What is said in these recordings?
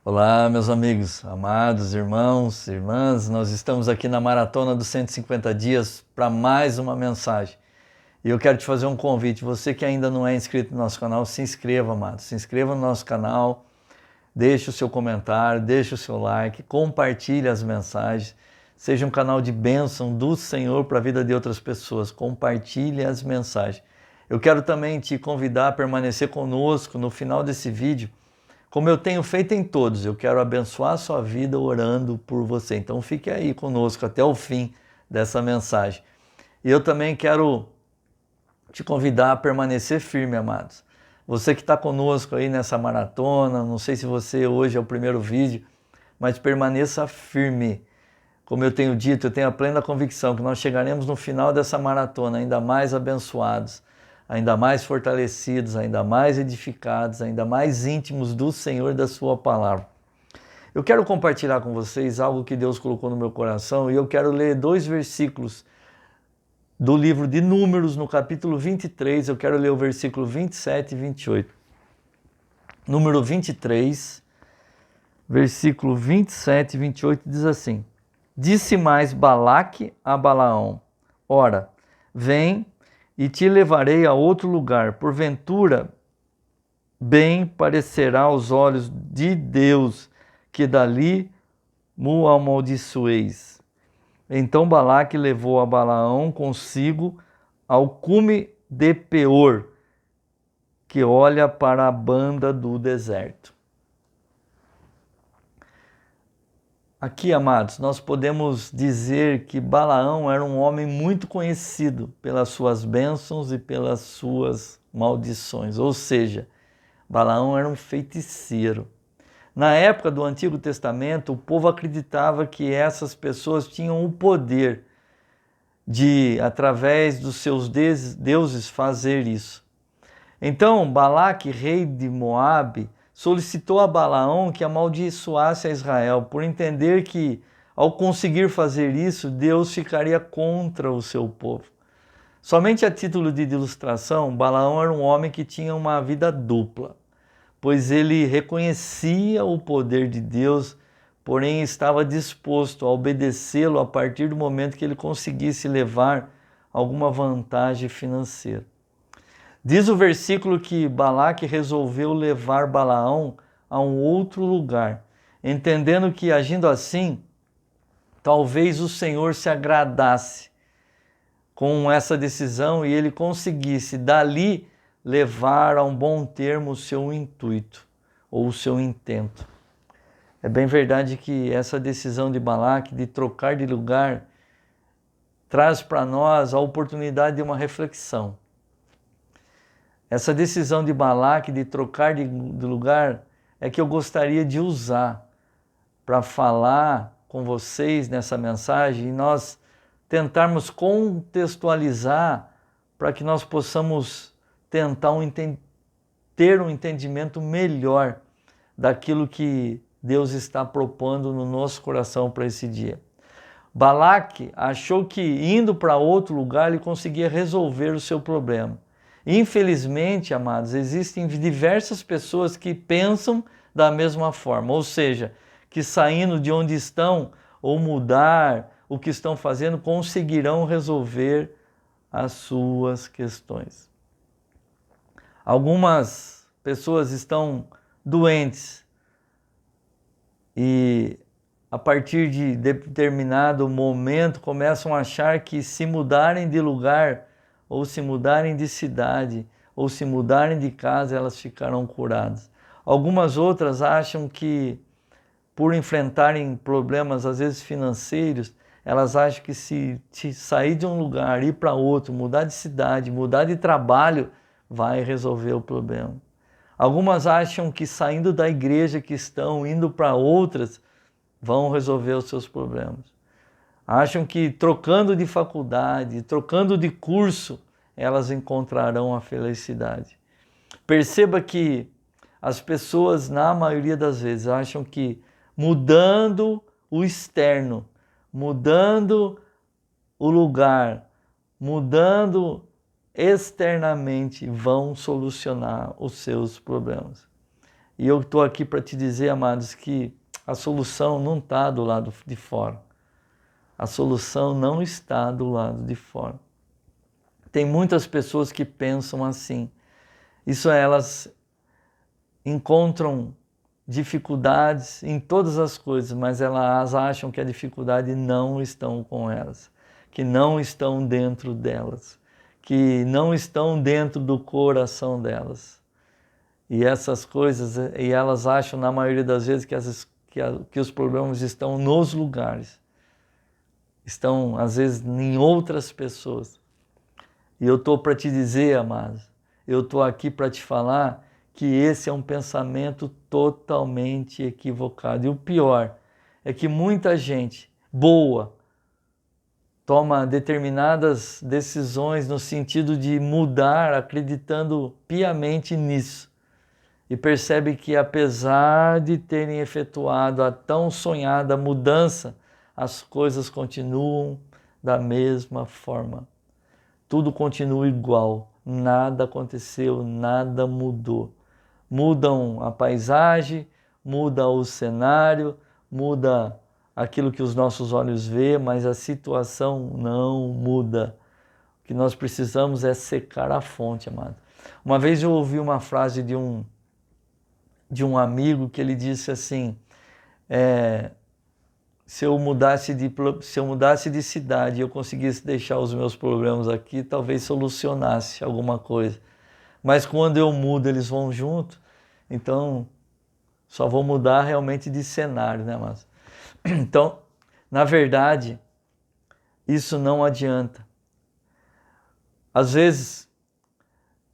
Olá, meus amigos, amados irmãos, irmãs, nós estamos aqui na Maratona dos 150 Dias para mais uma mensagem. E eu quero te fazer um convite, você que ainda não é inscrito no nosso canal, se inscreva, amado, se inscreva no nosso canal, deixe o seu comentário, deixe o seu like, compartilhe as mensagens, seja um canal de bênção do Senhor para a vida de outras pessoas, compartilhe as mensagens. Eu quero também te convidar a permanecer conosco no final desse vídeo. Como eu tenho feito em todos, eu quero abençoar a sua vida orando por você. Então fique aí conosco até o fim dessa mensagem. E eu também quero te convidar a permanecer firme, amados. Você que está conosco aí nessa maratona, não sei se você hoje é o primeiro vídeo, mas permaneça firme. Como eu tenho dito, eu tenho a plena convicção que nós chegaremos no final dessa maratona ainda mais abençoados, ainda mais fortalecidos, ainda mais edificados, ainda mais íntimos do Senhor e da sua palavra. Eu quero compartilhar com vocês algo que Deus colocou no meu coração e eu quero ler 2 versículos do livro de Números, no capítulo 23, eu quero ler o versículo 27 e 28. Número 23, versículo 27 e 28 diz assim: Disse mais Balaque a Balaão: Ora, vem e te levarei a outro lugar. Porventura, bem parecerá aos olhos de Deus que dali me amaldiçoeis. Então Balaque levou a Balaão consigo ao cume de Peor, que olha para a banda do deserto. Aqui, amados, nós podemos dizer que Balaão era um homem muito conhecido pelas suas bênçãos e pelas suas maldições, ou seja, Balaão era um feiticeiro. Na época do Antigo Testamento, o povo acreditava que essas pessoas tinham o poder de, através dos seus deuses, fazer isso. Então, Balaque, rei de Moabe, solicitou a Balaão que amaldiçoasse a Israel, por entender que, ao conseguir fazer isso, Deus ficaria contra o seu povo. Somente a título de ilustração, Balaão era um homem que tinha uma vida dupla, pois ele reconhecia o poder de Deus, porém estava disposto a obedecê-lo a partir do momento que ele conseguisse levar alguma vantagem financeira. Diz o versículo que Balaque resolveu levar Balaão a um outro lugar, entendendo que, agindo assim, talvez o Senhor se agradasse com essa decisão e ele conseguisse dali levar a um bom termo o seu intuito ou o seu intento. É bem verdade que essa decisão de Balaque de trocar de lugar traz para nós a oportunidade de uma reflexão. Essa decisão de Balaque de trocar de lugar é que eu gostaria de usar para falar com vocês nessa mensagem e nós tentarmos contextualizar para que nós possamos tentar ter um entendimento melhor daquilo que Deus está propondo no nosso coração para esse dia. Balaque achou que indo para outro lugar ele conseguia resolver o seu problema. Infelizmente, amados, existem diversas pessoas que pensam da mesma forma, ou seja, que saindo de onde estão ou mudar o que estão fazendo conseguirão resolver as suas questões. Algumas pessoas estão doentes e a partir de determinado momento começam a achar que se mudarem de lugar ou se mudarem de cidade, ou se mudarem de casa, elas ficarão curadas. Algumas outras acham que, por enfrentarem problemas, às vezes financeiros, elas acham que se sair de um lugar, ir para outro, mudar de cidade, mudar de trabalho, vai resolver o problema. Algumas acham que saindo da igreja que estão, indo para outras, vão resolver os seus problemas. Acham que trocando de faculdade, trocando de curso, elas encontrarão a felicidade. Perceba que as pessoas, na maioria das vezes, acham que mudando o externo, mudando o lugar, mudando externamente, vão solucionar os seus problemas. E eu estou aqui para te dizer, amados, que a solução não está do lado de fora. A solução não está do lado de fora. Tem muitas pessoas que pensam assim. Isso é, elas encontram dificuldades em todas as coisas, mas elas acham que a dificuldade não estão com elas, que não estão dentro delas, que não estão dentro do coração delas. E essas coisas, e elas acham na maioria das vezes que os problemas estão nos lugares, estão às vezes em outras pessoas. E eu estou para te dizer, amados, eu estou aqui para te falar que esse é um pensamento totalmente equivocado. E o pior é que muita gente boa toma determinadas decisões no sentido de mudar, acreditando piamente nisso. E percebe que apesar de terem efetuado a tão sonhada mudança, as coisas continuam da mesma forma. Tudo continua igual, nada aconteceu, nada mudou. Mudam a paisagem, muda o cenário, muda aquilo que os nossos olhos vê, mas a situação não muda. O que nós precisamos é secar a fonte, amado. Uma vez eu ouvi uma frase de um amigo que ele disse assim, se eu mudasse de cidade e eu conseguisse deixar os meus problemas aqui, talvez solucionasse alguma coisa. Mas quando eu mudo, eles vão junto, então só vou mudar realmente de cenário, né, mas então, na verdade, isso não adianta. Às vezes,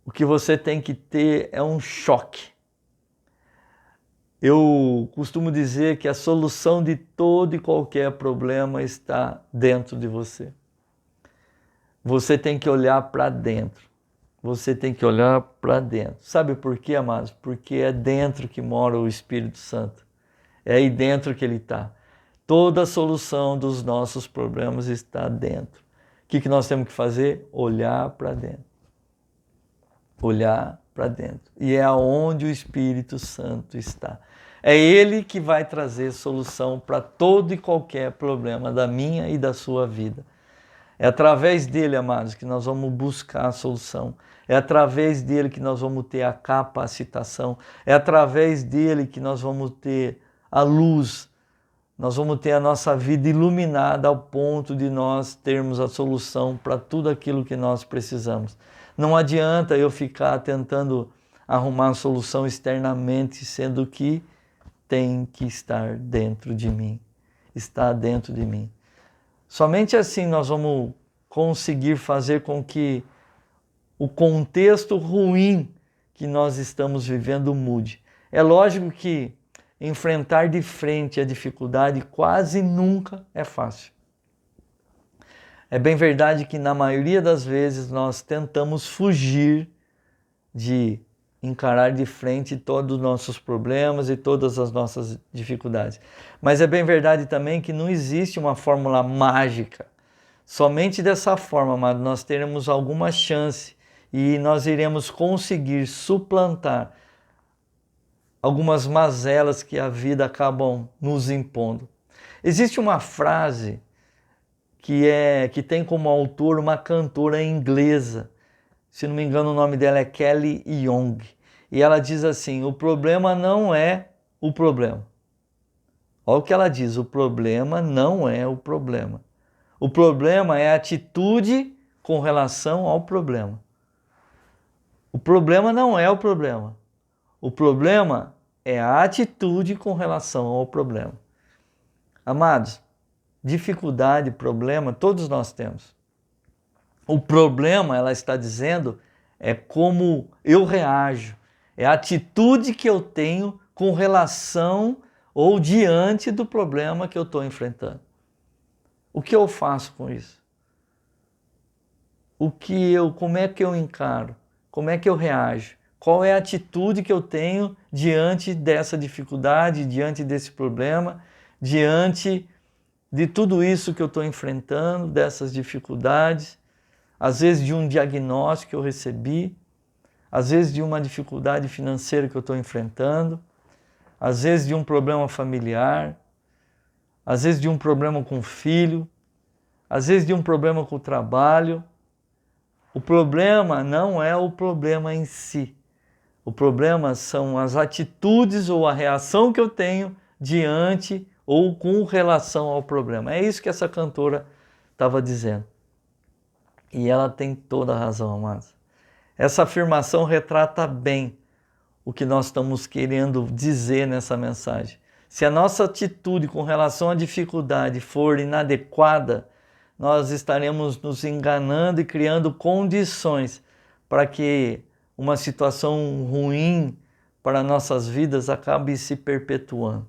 o que você tem que ter é um choque. Eu costumo dizer que a solução de todo e qualquer problema está dentro de você. Você tem que olhar para dentro. Você tem que olhar para dentro. Sabe por quê, amados? Porque é dentro que mora o Espírito Santo. É aí dentro que ele está. Toda a solução dos nossos problemas está dentro. O que nós temos que fazer? Olhar para dentro. Olhar para dentro. E é onde o Espírito Santo está. É ele que vai trazer solução para todo e qualquer problema da minha e da sua vida. É através dele, amados, que nós vamos buscar a solução. É através dele que nós vamos ter a capacitação. É através dele que nós vamos ter a luz. Nós vamos ter a nossa vida iluminada ao ponto de nós termos a solução para tudo aquilo que nós precisamos. Não adianta eu ficar tentando arrumar a solução externamente, sendo que tem que estar dentro de mim. Está dentro de mim. Somente assim nós vamos conseguir fazer com que o contexto ruim que nós estamos vivendo mude. É lógico que enfrentar de frente a dificuldade quase nunca é fácil. É bem verdade que na maioria das vezes nós tentamos fugir de encarar de frente todos os nossos problemas e todas as nossas dificuldades. Mas é bem verdade também que não existe uma fórmula mágica. Somente dessa forma, mas nós teremos alguma chance e nós iremos conseguir suplantar algumas mazelas que a vida acabam nos impondo. Existe uma frase que tem como autor uma cantora inglesa. Se não me engano, o nome dela é Kelly Young. E ela diz assim, o problema não é o problema. Olha o que ela diz, o problema não é o problema. O problema é a atitude com relação ao problema. O problema não é o problema. O problema é a atitude com relação ao problema. Amados, dificuldade, problema, todos nós temos. O problema, ela está dizendo, é como eu reajo, é a atitude que eu tenho com relação ou diante do problema que eu estou enfrentando. O que eu faço com isso? Como é que eu encaro? Como é que eu reajo? Qual é a atitude que eu tenho diante dessa dificuldade, diante desse problema, diante de tudo isso que eu estou enfrentando, dessas dificuldades, às vezes de um diagnóstico que eu recebi, às vezes de uma dificuldade financeira que eu estou enfrentando, às vezes de um problema familiar, às vezes de um problema com o filho, às vezes de um problema com o trabalho. O problema não é o problema em si. O problema são as atitudes ou a reação que eu tenho diante ou com relação ao problema. É isso que essa cantora estava dizendo. E ela tem toda a razão, amados. Essa afirmação retrata bem o que nós estamos querendo dizer nessa mensagem. Se a nossa atitude com relação à dificuldade for inadequada, nós estaremos nos enganando e criando condições para que uma situação ruim para nossas vidas acabe se perpetuando.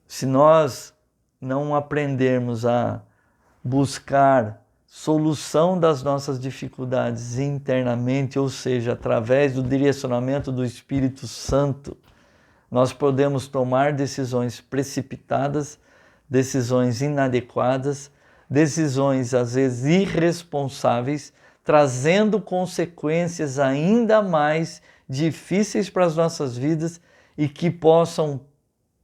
Se nós não aprendermos a buscar solução das nossas dificuldades internamente, ou seja, através do direcionamento do Espírito Santo, nós podemos tomar decisões precipitadas, decisões inadequadas, decisões às vezes irresponsáveis, trazendo consequências ainda mais difíceis para as nossas vidas e que possam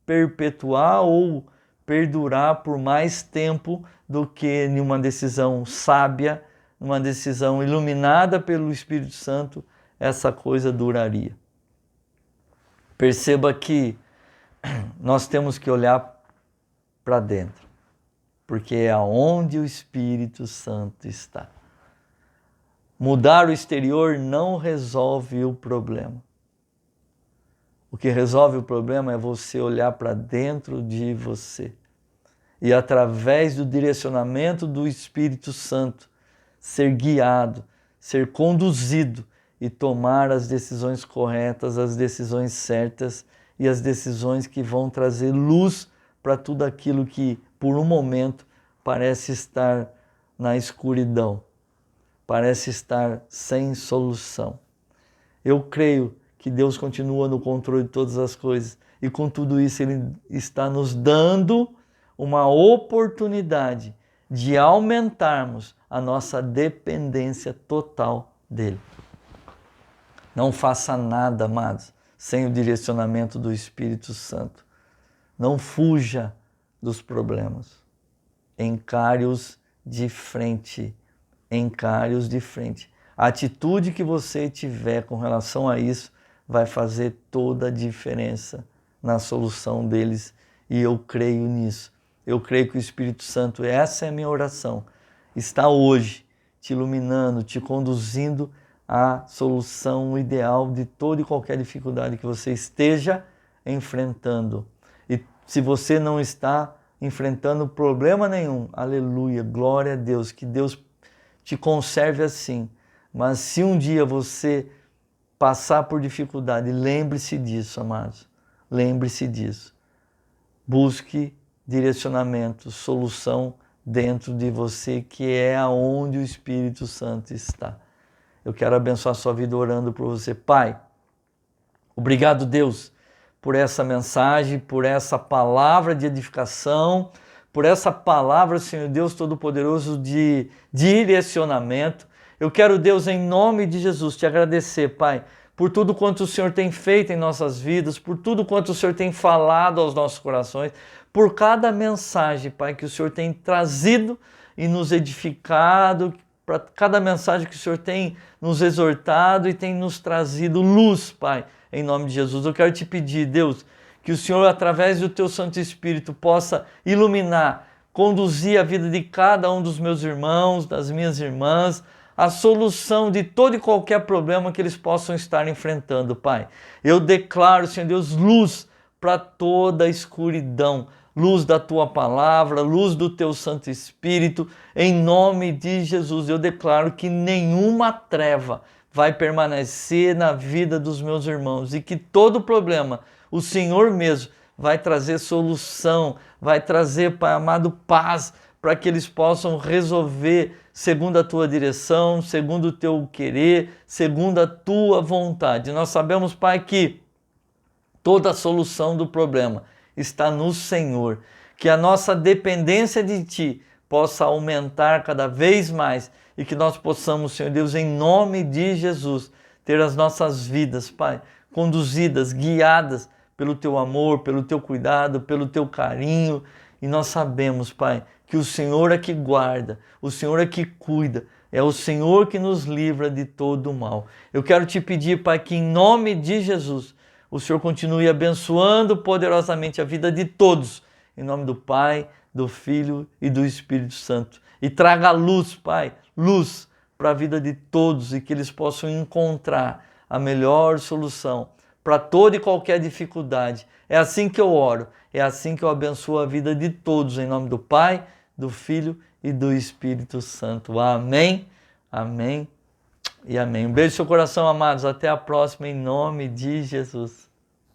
perpetuar ou perdurar por mais tempo do que numa decisão sábia, numa decisão iluminada pelo Espírito Santo, essa coisa duraria. Perceba que nós temos que olhar para dentro, porque é aonde o Espírito Santo está. Mudar o exterior não resolve o problema. O que resolve o problema é você olhar para dentro de você. E através do direcionamento do Espírito Santo, ser guiado, ser conduzido e tomar as decisões corretas, as decisões certas e as decisões que vão trazer luz para tudo aquilo que, por um momento, parece estar na escuridão, parece estar sem solução. Eu creio que Deus continua no controle de todas as coisas e com tudo isso Ele está nos dando uma oportunidade de aumentarmos a nossa dependência total dEle. Não faça nada, amados, sem o direcionamento do Espírito Santo. Não fuja dos problemas. Encare-os de frente. Encare-os de frente. A atitude que você tiver com relação a isso vai fazer toda a diferença na solução deles e eu creio nisso. Eu creio que o Espírito Santo, essa é a minha oração, está hoje te iluminando, te conduzindo à solução ideal de toda e qualquer dificuldade que você esteja enfrentando. E se você não está enfrentando problema nenhum, aleluia, glória a Deus, que Deus te conserve assim. Mas se um dia você passar por dificuldade, lembre-se disso, amados. Lembre-se disso. Busque direcionamento, solução dentro de você, que é aonde o Espírito Santo está. Eu quero abençoar a sua vida orando por você. Pai, obrigado, Deus, por essa mensagem, por essa palavra de edificação, por essa palavra, Senhor Deus Todo-Poderoso, de direcionamento. Eu quero, Deus, em nome de Jesus, te agradecer, Pai, por tudo quanto o Senhor tem feito em nossas vidas, por tudo quanto o Senhor tem falado aos nossos corações, por cada mensagem, Pai, que o Senhor tem trazido e nos edificado, para cada mensagem que o Senhor tem nos exortado e tem nos trazido luz, Pai, em nome de Jesus. Eu quero te pedir, Deus, que o Senhor, através do Teu Santo Espírito, possa iluminar, conduzir a vida de cada um dos meus irmãos, das minhas irmãs, a solução de todo e qualquer problema que eles possam estar enfrentando, Pai. Eu declaro, Senhor Deus, luz para toda a escuridão, luz da Tua palavra, luz do Teu Santo Espírito, em nome de Jesus. Eu declaro que nenhuma treva vai permanecer na vida dos meus irmãos e que todo problema, o Senhor mesmo vai trazer solução, vai trazer, Pai amado, paz, para que eles possam resolver segundo a Tua direção, segundo o Teu querer, segundo a Tua vontade. Nós sabemos, Pai, que toda a solução do problema está no Senhor, que a nossa dependência de Ti possa aumentar cada vez mais e que nós possamos, Senhor Deus, em nome de Jesus, ter as nossas vidas, Pai, conduzidas, guiadas pelo Teu amor, pelo Teu cuidado, pelo Teu carinho. E nós sabemos, Pai, que o Senhor é que guarda, o Senhor é que cuida, é o Senhor que nos livra de todo o mal. Eu quero Te pedir, Pai, que em nome de Jesus, o Senhor continue abençoando poderosamente a vida de todos, em nome do Pai, do Filho e do Espírito Santo. E traga luz, Pai, luz para a vida de todos e que eles possam encontrar a melhor solução para toda e qualquer dificuldade. É assim que eu oro, é assim que eu abençoo a vida de todos, em nome do Pai, do Filho e do Espírito Santo. Amém, amém e amém. Um beijo no seu coração, amados. Até a próxima, em nome de Jesus.